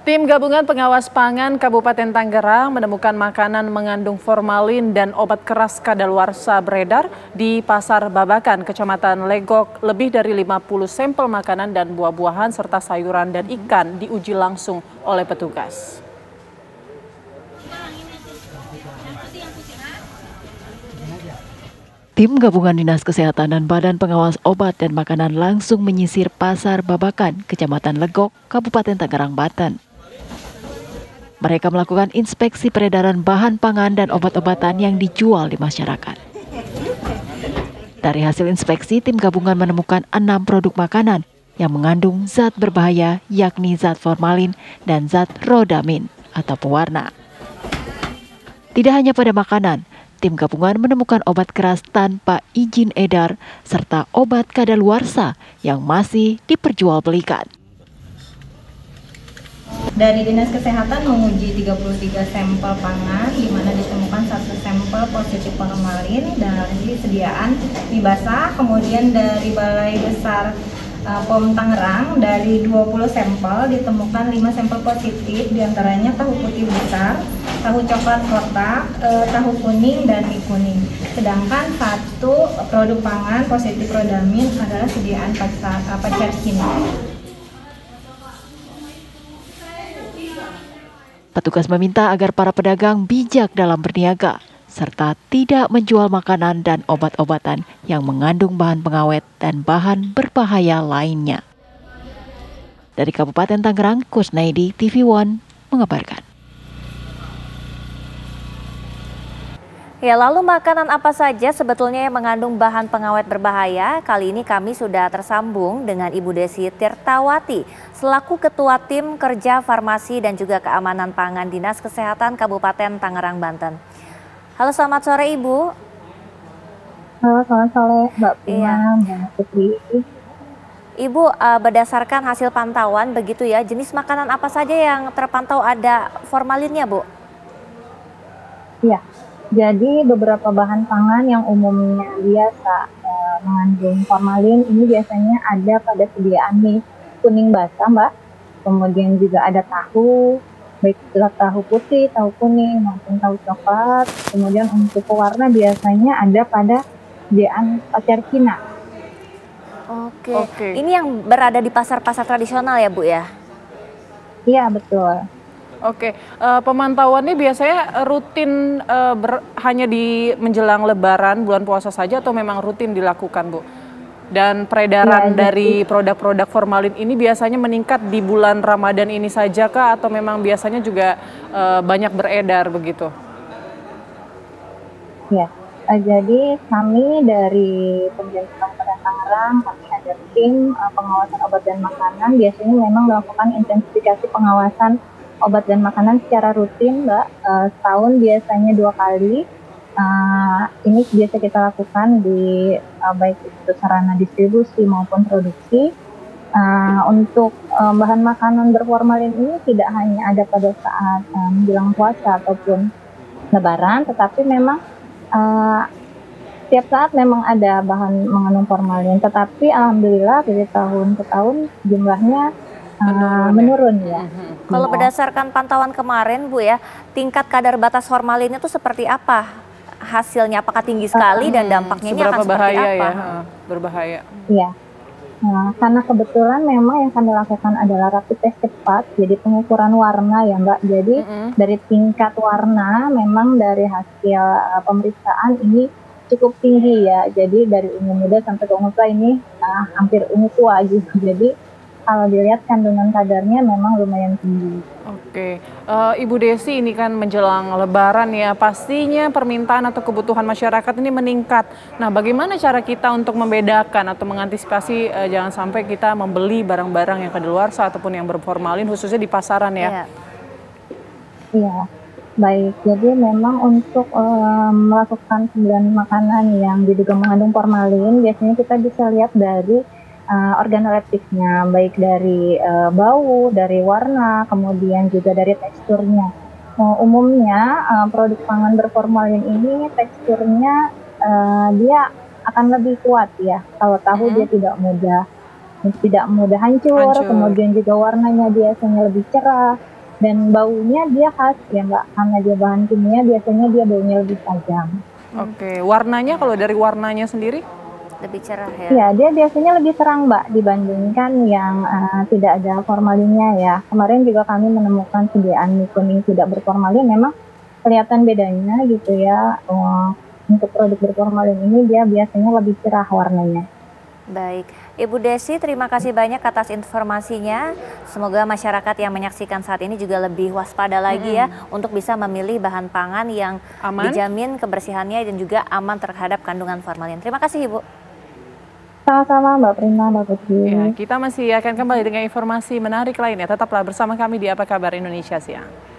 Tim Gabungan Pengawas Pangan Kabupaten Tangerang menemukan makanan mengandung formalin dan obat keras kadaluarsa beredar di Pasar Babakan, Kecamatan Legok. Lebih dari 50 sampel makanan dan buah-buahan serta sayuran dan ikan diuji langsung oleh petugas. Tim Gabungan Dinas Kesehatan dan Badan Pengawas Obat dan Makanan langsung menyisir Pasar Babakan, Kecamatan Legok, Kabupaten Tangerang, Banten. Mereka melakukan inspeksi peredaran bahan pangan dan obat-obatan yang dijual di masyarakat. Dari hasil inspeksi, tim gabungan menemukan 6 produk makanan yang mengandung zat berbahaya, yakni zat formalin dan zat rodamin atau pewarna. Tidak hanya pada makanan, tim gabungan menemukan obat keras tanpa izin edar serta obat kadaluarsa yang masih diperjualbelikan. Dari Dinas Kesehatan menguji 33 sampel pangan, di mana ditemukan 1 sampel positif formalin dari sediaan mie basah. Kemudian dari Balai Besar POM Tangerang, dari 20 sampel ditemukan 5 sampel positif, diantaranya tahu putih besar, tahu coklat kotak, tahu kuning, dan mie kuning. Sedangkan 1 produk pangan positif rodamin adalah sediaan pacar Cina. Petugas meminta agar para pedagang bijak dalam berniaga, serta tidak menjual makanan dan obat-obatan yang mengandung bahan pengawet dan bahan berbahaya lainnya. Dari Kabupaten Tangerang, Kusnaidi, TV One mengabarkan. Ya, lalu makanan apa saja sebetulnya yang mengandung bahan pengawet berbahaya? Kali ini kami sudah tersambung dengan Ibu Desi Tirtawati, selaku Ketua Tim Kerja Farmasi dan juga Keamanan Pangan Dinas Kesehatan Kabupaten Tangerang, Banten. Halo, selamat sore Ibu. Halo, selamat sore Mbak Prima, Mbak Putri. Ibu, berdasarkan hasil pantauan begitu ya, jenis makanan apa saja yang terpantau ada formalinnya, Bu? Iya. Jadi beberapa bahan pangan yang umumnya biasa mengandung formalin ini biasanya ada pada sediaan mie kuning basah, Mbak. Kemudian juga ada tahu, baik tahu putih, tahu kuning maupun tahu coklat. Kemudian untuk pewarna biasanya ada pada sediaan pacar Cina. Oke. Ini yang berada di pasar-pasar tradisional ya, Bu ya? Iya, betul. Oke, pemantauannya biasanya rutin hanya di menjelang Lebaran bulan puasa saja atau memang rutin dilakukan, Bu? Dan peredaran dari produk-produk formalin ini biasanya meningkat di bulan Ramadan ini saja kah atau memang biasanya juga banyak beredar begitu? Ya, jadi kami dari Pemerintah Kabupaten Tangerang, kami ada tim pengawasan obat dan makanan, biasanya memang melakukan intensifikasi pengawasan obat dan makanan secara rutin, Mbak. Setahun biasanya 2 kali. Ini biasa kita lakukan di baik itu sarana distribusi maupun produksi. Untuk bahan makanan berformalin ini tidak hanya ada pada saat menjelang puasa ataupun Lebaran, tetapi memang setiap saat memang ada bahan mengandung formalin. Tetapi alhamdulillah dari tahun ke tahun jumlahnya menurun ya. Kalau berdasarkan pantauan kemarin, Bu ya, tingkat kadar batas formalinnya itu seperti apa hasilnya? Apakah tinggi sekali dan dampaknya ini akan seperti apa? Ya? Berbahaya. Iya. Nah, karena kebetulan memang yang kami lakukan adalah rapid test cepat, jadi pengukuran warna ya Mbak. Jadi dari tingkat warna memang dari hasil pemeriksaan ini cukup tinggi ya. Jadi dari ungu muda sampai ke ungu tua ini hampir ungu tua gitu. Jadi kalau dilihat kandungan kadarnya memang lumayan tinggi. Oke, Ibu Desi, ini kan menjelang Lebaran ya, pastinya permintaan atau kebutuhan masyarakat ini meningkat. Nah, bagaimana cara kita untuk membedakan atau mengantisipasi jangan sampai kita membeli barang-barang yang kadaluarsa ataupun yang berformalin khususnya di pasaran ya? Iya, baik. Jadi memang untuk melakukan pembelian makanan yang diduga mengandung formalin, biasanya kita bisa lihat dari organoleptiknya, baik dari bau, dari warna, kemudian juga dari teksturnya. Umumnya produk pangan berformalin ini teksturnya dia akan lebih kuat ya. Kalau tahu dia tidak mudah hancur, kemudian juga warnanya biasanya lebih cerah. Dan baunya dia khas ya Mbak, karena dia bahan kimia biasanya dia baunya lebih tajam. Oke, warnanya kalau dari warnanya sendiri? Lebih cerah ya? Iya, dia biasanya lebih terang Mbak dibandingkan yang tidak ada formalinnya ya. Kemarin juga kami menemukan sediaan mie kuning tidak berformalin, memang kelihatan bedanya gitu ya. Untuk produk berformalin ini dia biasanya lebih cerah warnanya. Baik, Ibu Desi terima kasih banyak atas informasinya. Semoga masyarakat yang menyaksikan saat ini juga lebih waspada lagi ya untuk bisa memilih bahan pangan yang Aman, dijamin kebersihannya dan juga aman terhadap kandungan formalin. Terima kasih Ibu. Sama-sama Mbak Prima, Mbak Putri. ya, kita masih akan kembali dengan informasi menarik lainnya. Tetaplah bersama kami di Apa Kabar Indonesia Siang.